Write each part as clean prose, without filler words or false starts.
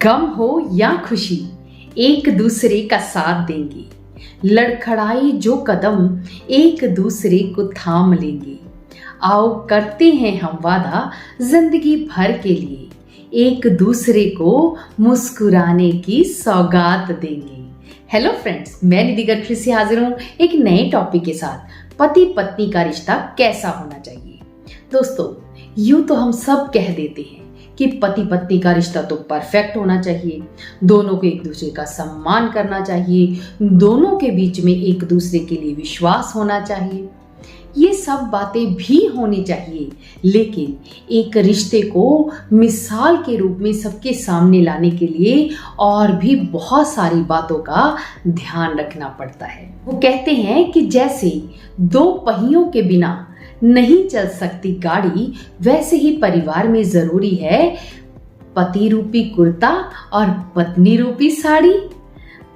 गम हो या खुशी एक दूसरे का साथ देंगे, लड़खड़ाई जो कदम एक दूसरे को थाम लेंगे। आओ करते हैं हम वादा जिंदगी भर के लिए, एक दूसरे को मुस्कुराने की सौगात देंगे। हेलो फ्रेंड्स, मैं निधि गडकरी से हाजिर हूँ एक नए टॉपिक के साथ। पति पत्नी का रिश्ता कैसा होना चाहिए। दोस्तों, यूं तो हम सब कह देते हैं कि पति पत्नी का रिश्ता तो परफेक्ट होना चाहिए, दोनों को एक दूसरे का सम्मान करना चाहिए, दोनों के बीच में एक दूसरे के लिए विश्वास होना चाहिए। ये सब बातें भी होनी चाहिए, लेकिन एक रिश्ते को मिसाल के रूप में सबके सामने लाने के लिए और भी बहुत सारी बातों का ध्यान रखना पड़ता है। वो कहते हैं कि जैसे दो पहियों के बिना नहीं चल सकती गाड़ी, वैसे ही परिवार में जरूरी है पति रूपी कुर्ता और पत्नी रूपी साड़ी।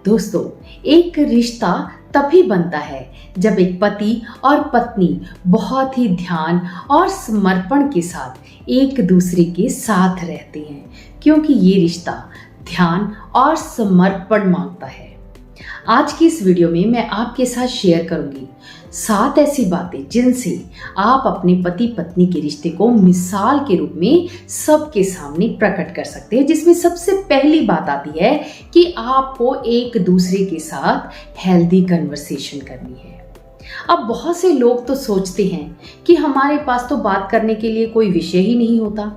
दोस्तों, एक रिश्ता तभी बनता है जब एक पति और पत्नी बहुत ही ध्यान और समर्पण के साथ एक दूसरे के साथ रहते हैं, क्योंकि ये रिश्ता ध्यान और समर्पण मांगता है। आज की इस वीडियो में मैं आपके साथ शेयर करूंगी 7 ऐसी बातें जिनसे आप अपने पति पत्नी के रिश्ते को मिसाल के रूप में सबके सामने प्रकट कर सकते हैं। जिसमें सबसे पहली बात आती है कि आपको एक दूसरे के साथ हेल्दी कन्वर्सेशन करनी है। अब बहुत से लोग तो सोचते हैं कि हमारे पास तो बात करने के लिए कोई विषय ही नहीं होता,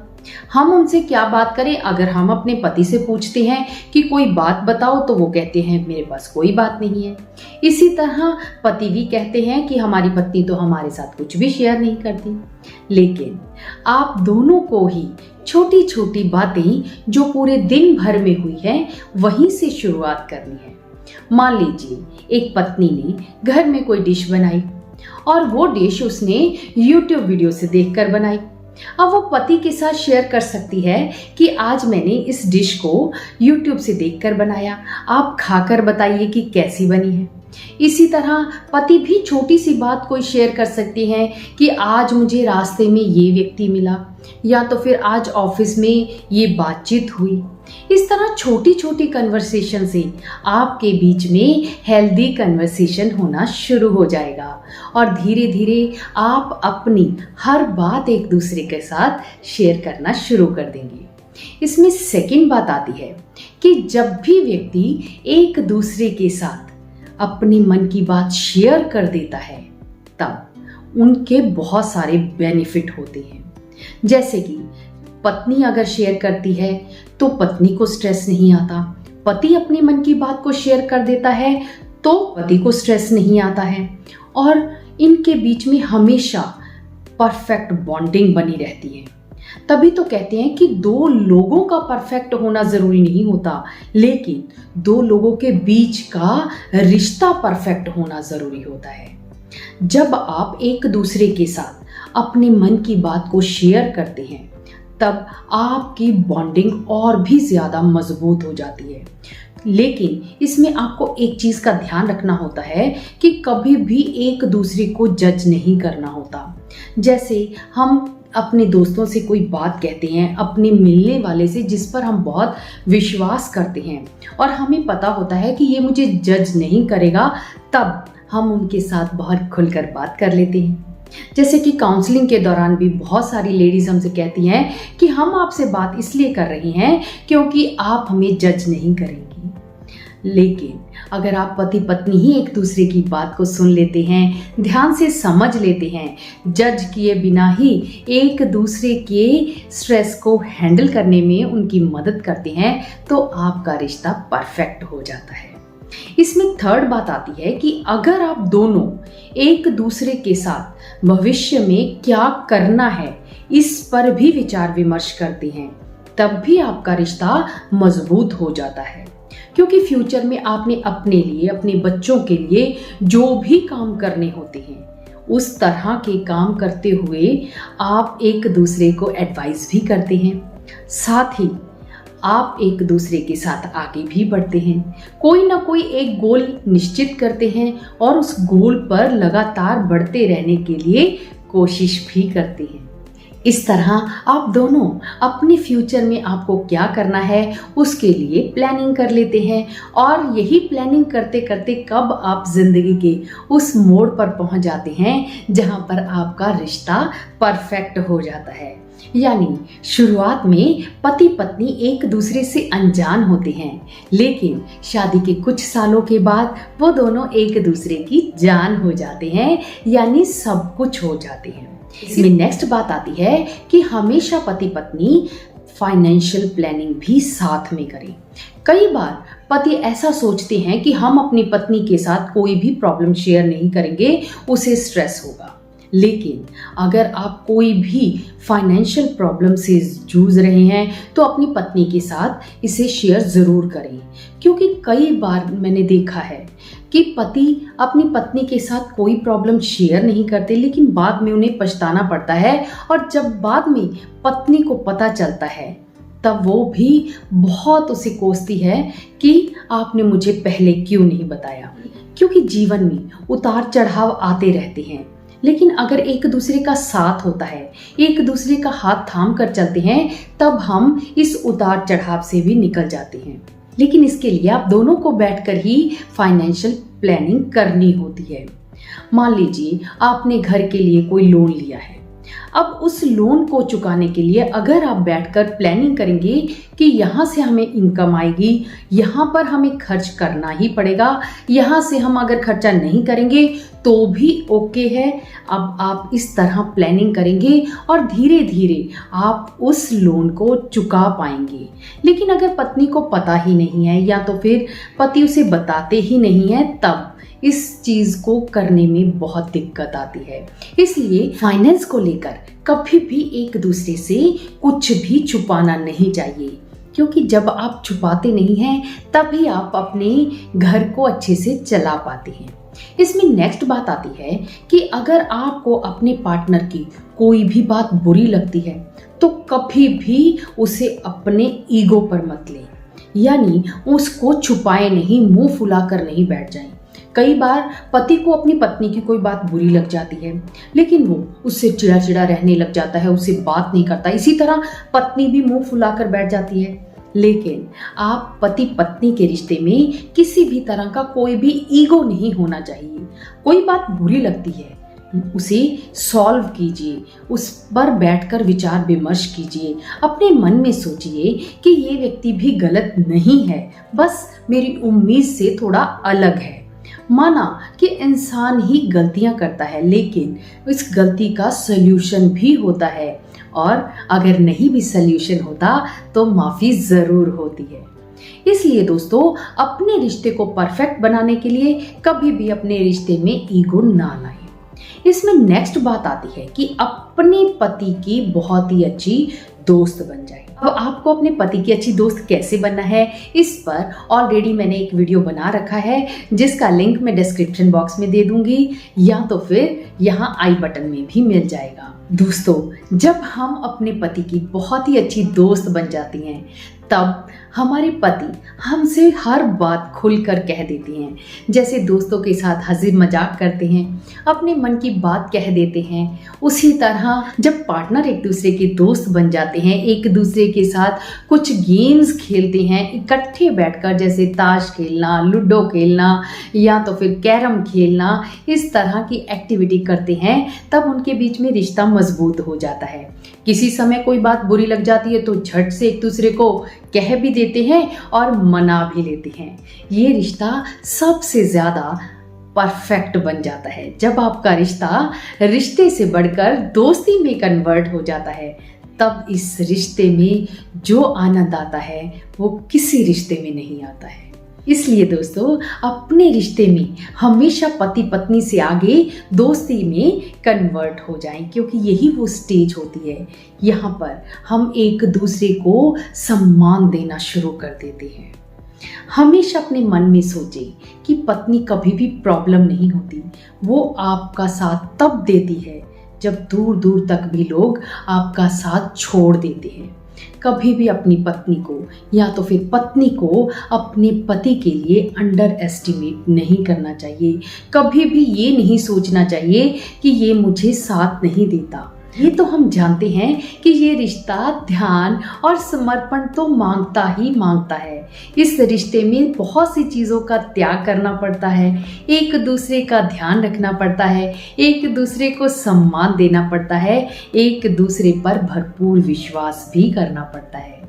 हम उनसे क्या बात करें। अगर हम अपने पति से पूछते हैं कि कोई बात बताओ, तो वो कहते हैं मेरे पास कोई बात नहीं है। इसी तरह पति भी कहते हैं कि हमारी पत्नी तो हमारे साथ कुछ भी शेयर नहीं करती। लेकिन आप दोनों को ही छोटी छोटी बातें जो पूरे दिन भर में हुई हैं, वहीं से शुरुआत करनी है। मान लीजिए एक पत्नी ने घर में कोई डिश बनाई और वो डिश उसने YouTube वीडियो से देखकर बनाई। अब वो पति के साथ शेयर कर सकती है कि आज मैंने इस डिश को YouTube से देखकर बनाया, आप खाकर बताइए कि कैसी बनी है। इसी तरह पति भी छोटी सी बात कोई शेयर कर सकती हैं कि आज मुझे रास्ते में ये व्यक्ति मिला, या तो फिर आज ऑफिस में ये बातचीत हुई। इस तरह छोटी छोटी कन्वर्सेशन से आपके बीच में हेल्दी कन्वर्सेशन होना शुरू हो जाएगा और धीरे धीरे आप अपनी हर बात एक दूसरे के साथ शेयर करना शुरू कर देंगे। इसमें सेकंड बात आती है कि जब भी व्यक्ति एक दूसरे के साथ अपने मन की बात शेयर कर देता है, तब उनके बहुत सारे बेनिफिट होते हैं। जैसे कि पत्नी अगर शेयर करती है तो पत्नी को स्ट्रेस नहीं आता, पति अपने मन की बात को शेयर कर देता है तो पति को स्ट्रेस नहीं आता है, और इनके बीच में हमेशा परफेक्ट बॉन्डिंग बनी रहती है। तभी तो कहते हैं कि दो लोगों का परफेक्ट होना जरूरी नहीं होता, लेकिन दो लोगों के बीच का रिश्ता परफेक्ट होना जरूरी होता है। जब आप एक दूसरे के साथ अपने मन की बात को शेयर करते हैं, तब आपकी बॉन्डिंग और भी ज्यादा मजबूत हो जाती है। लेकिन इसमें आपको एक चीज का ध्यान रखना होता है कि कभी भी एक दूसरे को जज नहीं करना होता। जैसे हम अपने दोस्तों से कोई बात कहते हैं, अपने मिलने वाले से जिस पर हम बहुत विश्वास करते हैं और हमें पता होता है कि ये मुझे जज नहीं करेगा, तब हम उनके साथ बहुत खुलकर बात कर लेते हैं। जैसे कि काउंसलिंग के दौरान भी बहुत सारी लेडीज हमसे कहती हैं कि हम आपसे बात इसलिए कर रही हैं क्योंकि आप हमें जज नहीं करेंगी। लेकिन अगर आप पति पत्नी ही एक दूसरे की बात को सुन लेते हैं, ध्यान से समझ लेते हैं, जज किए बिना ही एक दूसरे के स्ट्रेस को हैंडल करने में उनकी मदद करते हैं, तो आपका रिश्ता परफेक्ट हो जाता है। इसमें थर्ड बात आती है कि अगर आप दोनों एक दूसरे के साथ भविष्य में क्या करना है, इस पर भी विचार विमर्श करते हैं, तब भी आपका रिश्ता मजबूत हो जाता है। क्योंकि फ्यूचर में आपने अपने लिए, अपने बच्चों के लिए जो भी काम करने होते हैं, उस तरह के काम करते हुए आप एक दूसरे को एडवाइस भी करते हैं। साथ ही आप एक दूसरे के साथ आगे भी बढ़ते हैं, कोई ना कोई एक गोल निश्चित करते हैं और उस गोल पर लगातार बढ़ते रहने के लिए कोशिश भी करते हैं। इस तरह आप दोनों अपने फ्यूचर में आपको क्या करना है उसके लिए प्लानिंग कर लेते हैं, और यही प्लानिंग करते करते कब आप जिंदगी के उस मोड़ पर पहुंच जाते हैं जहां पर आपका रिश्ता परफेक्ट हो जाता है। यानी शुरुआत में पति पत्नी एक दूसरे से अनजान होते हैं, लेकिन शादी के कुछ सालों के बाद वो दोनों एक दूसरे की जान हो जाते हैं, यानी सब कुछ हो जाते हैं। इसमें नेक्स्ट बात आती है कि हमेशा पति पत्नी फाइनेंशियल प्लानिंग भी साथ में करें। कई बार पति ऐसा सोचते हैं कि हम अपनी पत्नी के साथ कोई भी प्रॉब्लम शेयर नहीं करेंगे, उसे स्ट्रेस होगा। लेकिन अगर आप कोई भी फाइनेंशियल प्रॉब्लम से जूझ रहे हैं तो अपनी पत्नी के साथ इसे शेयर ज़रूर करें, क्योंकि कई बार मैंने देखा है कि पति अपनी पत्नी के साथ कोई प्रॉब्लम शेयर नहीं करते, लेकिन बाद में उन्हें पछताना पड़ता है, और जब बाद में पत्नी को पता चलता है तब वो भी बहुत उसे कोसती है कि आपने मुझे पहले क्यों नहीं बताया। क्योंकि जीवन में उतार चढ़ाव आते रहते हैं, लेकिन अगर एक दूसरे का साथ होता है, एक दूसरे का हाथ थाम कर चलते हैं, तब हम इस उतार चढ़ाव से भी निकल जाते हैं। लेकिन इसके लिए आप दोनों को बैठकर ही फाइनेंशियल प्लानिंग करनी होती है। मान लीजिए आपने घर के लिए कोई लोन लिया है, अब उस लोन को चुकाने के लिए अगर आप बैठकर प्लानिंग करेंगे कि यहाँ से हमें इनकम आएगी, यहाँ पर हमें खर्च करना ही पड़ेगा, यहाँ से हम अगर खर्चा नहीं करेंगे तो भी ओके है। अब आप इस तरह प्लानिंग करेंगे और धीरे धीरे आप उस लोन को चुका पाएंगे। लेकिन अगर पत्नी को पता ही नहीं है या तो फिर पति उसे बताते ही नहीं है, तब इस चीज को करने में बहुत दिक्कत आती है। इसलिए फाइनेंस को लेकर कभी भी एक दूसरे से कुछ भी छुपाना नहीं चाहिए, क्योंकि जब आप छुपाते नहीं हैं तभी आप अपने घर को अच्छे से चला पाते हैं। इसमें नेक्स्ट बात आती है कि अगर आपको अपने पार्टनर की कोई भी बात बुरी लगती है तो कभी भी उसे अपने ईगो पर मत लें, यानी उसको छुपाए नहीं, मुंह फुलाकर नहीं बैठ जाएं। कई बार पति को अपनी पत्नी की कोई बात बुरी लग जाती है, लेकिन वो उससे चिड़ा रहने लग जाता है, उससे बात नहीं करता। इसी तरह पत्नी भी मुंह फुलाकर बैठ जाती है। लेकिन आप पति पत्नी के रिश्ते में किसी भी तरह का कोई भी ईगो नहीं होना चाहिए। कोई बात बुरी लगती है, उसे सॉल्व कीजिए, उस पर बैठकर विचार विमर्श कीजिए, अपने मन में सोचिए कि ये व्यक्ति भी गलत नहीं है, बस मेरी उम्मीद से थोड़ा अलग है। माना कि इंसान ही गलतियां करता है, लेकिन इस गलती का सल्यूशन भी होता है, और अगर नहीं भी सल्यूशन होता तो माफी जरूर होती है। इसलिए दोस्तों, अपने रिश्ते को परफेक्ट बनाने के लिए कभी भी अपने रिश्ते में ईगो ना लाएं। इसमें नेक्स्ट बात आती है कि अपने पति की बहुत ही अच्छी दोस्त बन जाए। अब आपको अपने पति की अच्छी दोस्त कैसे बनना है, इस पर ऑलरेडी मैंने एक वीडियो बना रखा है, जिसका लिंक मैं डिस्क्रिप्शन बॉक्स में दे दूंगी, या तो फिर यहाँ आई बटन में भी मिल जाएगा। दोस्तों, जब हम अपने पति की बहुत ही अच्छी दोस्त बन जाती हैं, तब हमारे पति हमसे हर बात खुलकर कह देते हैं। जैसे दोस्तों के साथ हंसी मजाक करते हैं, अपने मन की बात कह देते हैं, उसी तरह जब पार्टनर एक दूसरे के दोस्त बन जाते हैं, एक दूसरे के साथ कुछ गेम्स खेलते हैं इकट्ठे बैठकर, जैसे ताश खेलना, लूडो खेलना या तो फिर कैरम खेलना, इस तरह की एक्टिविटी करते हैं, तब उनके बीच में रिश्ता मजबूत हो जाता है। किसी समय कोई बात बुरी लग जाती है तो झट से एक दूसरे को कह भी देते हैं और मना भी लेते हैं। ये रिश्ता सबसे ज्यादा परफेक्ट बन जाता है जब आपका रिश्ता रिश्ते से बढ़कर दोस्ती में कन्वर्ट हो जाता है। तब इस रिश्ते में जो आनंद आता है वो किसी रिश्ते में नहीं आता है। इसलिए दोस्तों, अपने रिश्ते में हमेशा पति पत्नी से आगे दोस्ती में कन्वर्ट हो जाएं, क्योंकि यही वो स्टेज होती है यहाँ पर हम एक दूसरे को सम्मान देना शुरू कर देते हैं। हमेशा अपने मन में सोचें कि पत्नी कभी भी प्रॉब्लम नहीं होती, वो आपका साथ तब देती है जब दूर दूर तक भी लोग आपका साथ छोड़ देते हैं। कभी भी अपनी पत्नी को या तो फिर पत्नी को अपने पति के लिए अंडर एस्टिमेट नहीं करना चाहिए। कभी भी ये नहीं सोचना चाहिए कि ये मुझे साथ नहीं देता। ये तो हम जानते हैं कि ये रिश्ता ध्यान और समर्पण तो मांगता ही मांगता है। इस रिश्ते में बहुत सी चीज़ों का त्याग करना पड़ता है, एक दूसरे का ध्यान रखना पड़ता है, एक दूसरे को सम्मान देना पड़ता है, एक दूसरे पर भरपूर विश्वास भी करना पड़ता है।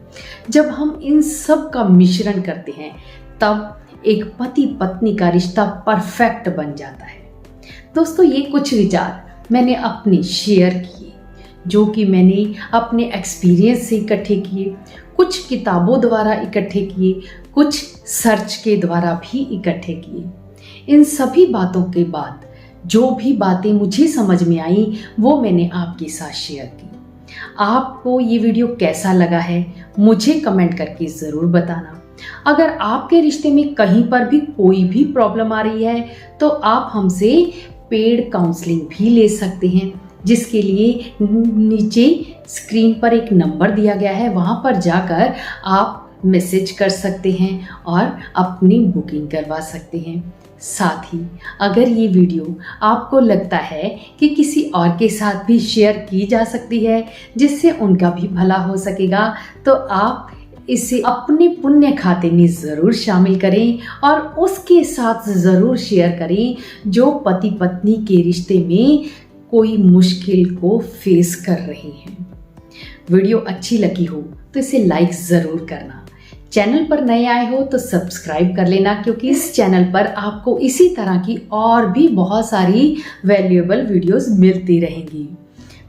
जब हम इन सब का मिश्रण करते हैं तब एक पति पत्नी का रिश्ता परफेक्ट बन जाता है। दोस्तों, ये कुछ विचार मैंने अपने शेयर किए, जो कि मैंने अपने एक्सपीरियंस से इकट्ठे किए, कुछ किताबों द्वारा इकट्ठे किए, कुछ सर्च के द्वारा भी इकट्ठे किए। इन सभी बातों के बाद जो भी बातें मुझे समझ में आई वो मैंने आपके साथ शेयर की। आपको ये वीडियो कैसा लगा है मुझे कमेंट करके ज़रूर बताना। अगर आपके रिश्ते में कहीं पर भी कोई भी प्रॉब्लम आ रही है तो आप हमसे पेड काउंसलिंग भी ले सकते हैं, जिसके लिए नीचे स्क्रीन पर एक नंबर दिया गया है, वहाँ पर जाकर आप मैसेज कर सकते हैं और अपनी बुकिंग करवा सकते हैं। साथ ही अगर ये वीडियो आपको लगता है कि किसी और के साथ भी शेयर की जा सकती है जिससे उनका भी भला हो सकेगा, तो आप इसे अपने पुण्य खाते में ज़रूर शामिल करें और उसके साथ ज़रूर शेयर करें जो पति पत्नी के रिश्ते में कोई मुश्किल को फेस कर रहे हैं। वीडियो अच्छी लगी हो तो इसे लाइक ज़रूर करना। चैनल पर नए आए हो तो सब्सक्राइब कर लेना, क्योंकि इस चैनल पर आपको इसी तरह की और भी बहुत सारी वैल्यूएबल वीडियोस मिलती रहेंगी।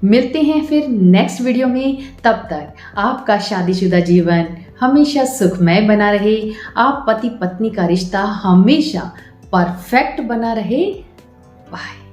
मिलते हैं फिर नेक्स्ट वीडियो में। तब तक आपका शादीशुदा जीवन हमेशा सुखमय बना रहे, आप पति पत्नी का रिश्ता हमेशा परफेक्ट बना रहे। बाय।